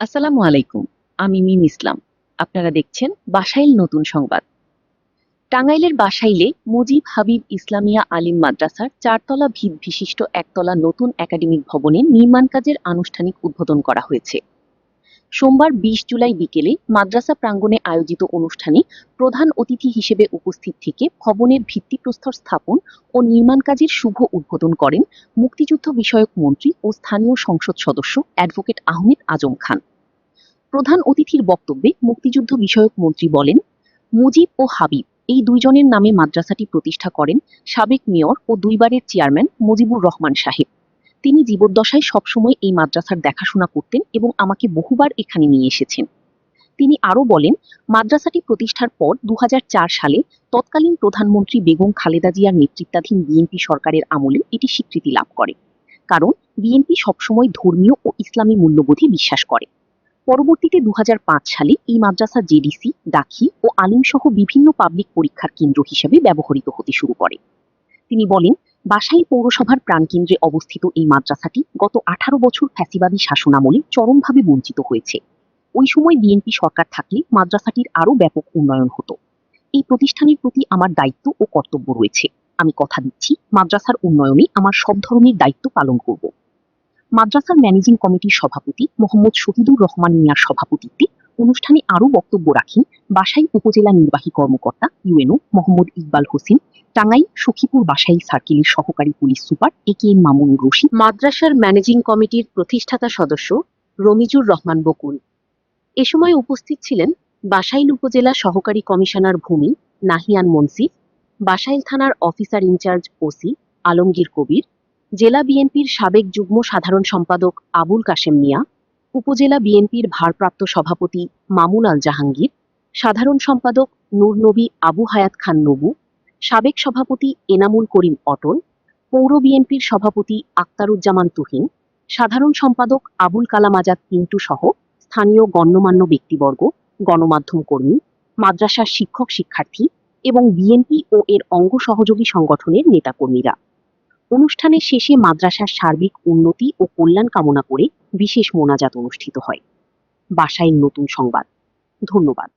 আসসালামু আলাইকুম। আমি মিম ইসলাম। আপনারা দেখছেন বাসাইল নতুন সংবাদ। টাঙ্গাইলের বাসাইলে মুজিব হাবিব ইসলামিয়া আলিম মাদ্রাসার ৪ তলা ভিত বিশিষ্ট একতলা নতুন একাডেমিক ভবনের নির্মাণ কাজের আনুষ্ঠানিক উদ্বোধন করা হয়েছে। সোমবার ২০ জুলাই বিকেলে মাদ্রাসা প্রাঙ্গণে আয়োজিত অনুষ্ঠানে প্রধান অতিথি হিসেবে উপস্থিত থেকে ভবনের ভিত্তিপ্রস্তর স্থাপন ও নির্মাণ কাজের শুভ উদ্বোধন করেন মুক্তিযুদ্ধ বিষয়ক মন্ত্রী ও স্থানীয় সংসদ সদস্য অ্যাডভোকেট আহমেদ আজম খান। প্রধান অতিথির বক্তব্যে মুক্তিযুদ্ধ বিষয়ক মন্ত্রী বলেন, মুজিব ও হাবিব এই দুইজনের নামে মাদ্রাসাটি প্রতিষ্ঠা করেন সাবেক মেয়র ও দুইবারের চেয়ারম্যান মুজিবুর রহমান সাহেব। তিনি জীবদ্দশায় সবসময় এই মাদ্রাসার দেখাশোনা করতেন এবং আমাকে বহুবার এখানে নিয়ে এসেছেন। তিনি আরও বলেন, মাদ্রাসাটি প্রতিষ্ঠার পর ২০০৪ সালে তৎকালীন প্রধানমন্ত্রী বেগম খালেদা জিয়ার নেতৃত্বাধীন বিএনপি সরকারের আমলে এটি স্বীকৃতি লাভ করে। কারণ বিএনপি সবসময় ধর্মীয় ও ইসলামী মূল্যবোধে বিশ্বাস করে। পরবর্তীতে ২০০৫ সালে এই মাদ্রাসা জেডিসি, দাখি ও আলিমসহ বিভিন্ন পাবলিক পরীক্ষার কেন্দ্র হিসেবে ব্যবহৃত হতে শুরু করে। তিনি বলেন, বাসাইল পৌরসভার প্রাণকেন্দ্রে অবস্থিত এই মাদ্রাসাটি গত ১৮ বছর ফ্যাসিবাদী শাসনামলে চরমভাবে বঞ্চিত হয়েছে। ওই সময় বিএনপি সরকার থাকলে মাদ্রাসাটির আরও ব্যাপক উন্নয়ন হতো। এই প্রতিষ্ঠানের প্রতি আমার দায়িত্ব ও কর্তব্য রয়েছে। আমি কথা দিচ্ছি, মাদ্রাসার উন্নয়নে আমার সব ধরনের দায়িত্ব পালন করব। মাদ্রাসার ম্যানেজিং কমিটির সভাপতি মোহাম্মদ শহীদুর রহমান মিয়ার সভাপতিত্বে অনুষ্ঠানে আরও বক্তব্য রাখেন বাসাইল উপজেলা নির্বাহী কর্মকর্তা ইউএনও মোহাম্মদ ইকবাল হোসেন, টাঙ্গাইল সখীপুর বাসাইল সার্কেলের সহকারী police super AKM Mamunur Rashid, মাদ্রাসার ম্যানেজিং কমিটির প্রতিষ্ঠাতা সদস্য রমিজুর রহমান বকুল। এ সময় উপস্থিত ছিলেন বাসাইল উপজেলা সহকারী কমিশনার ভূমি নাহিয়ান মনসিফ, বাসাইল থানার অফিসার ইনচার্জ ওসি আলমগীর কবির, জেলা বিএনপির সাবেক যুগ্ম সাধারণ সম্পাদক আবুল কাশেম মিয়া, উপজেলা বিএনপির ভারপ্রাপ্ত সভাপতি মামুন আল জাহাঙ্গীর, সাধারণ সম্পাদক নূর নবী আবু হায়াত খান নবু, সাবেক সভাপতি এনামুল করিম অটল, পৌর বিএনপির সভাপতি আক্তারুজ্জামান তুহিন, সাধারণ সম্পাদক আবুল কালাম আজাদ পিন্টু সহ স্থানীয় গণ্যমান্য ব্যক্তিবর্গ, গণমাধ্যম কর্মী, মাদ্রাসার শিক্ষক শিক্ষার্থী এবং বিএনপি ও এর অঙ্গ সহযোগী সংগঠনের নেতাকর্মীরা। অনুষ্ঠানের শেষে মাদ্রাসার সার্বিক উন্নতি ও কল্যাণ কামনা করে বিশেষ মোনাজাত অনুষ্ঠিত হয়। বাসাইল নতুন সংবাদ। ধন্যবাদ।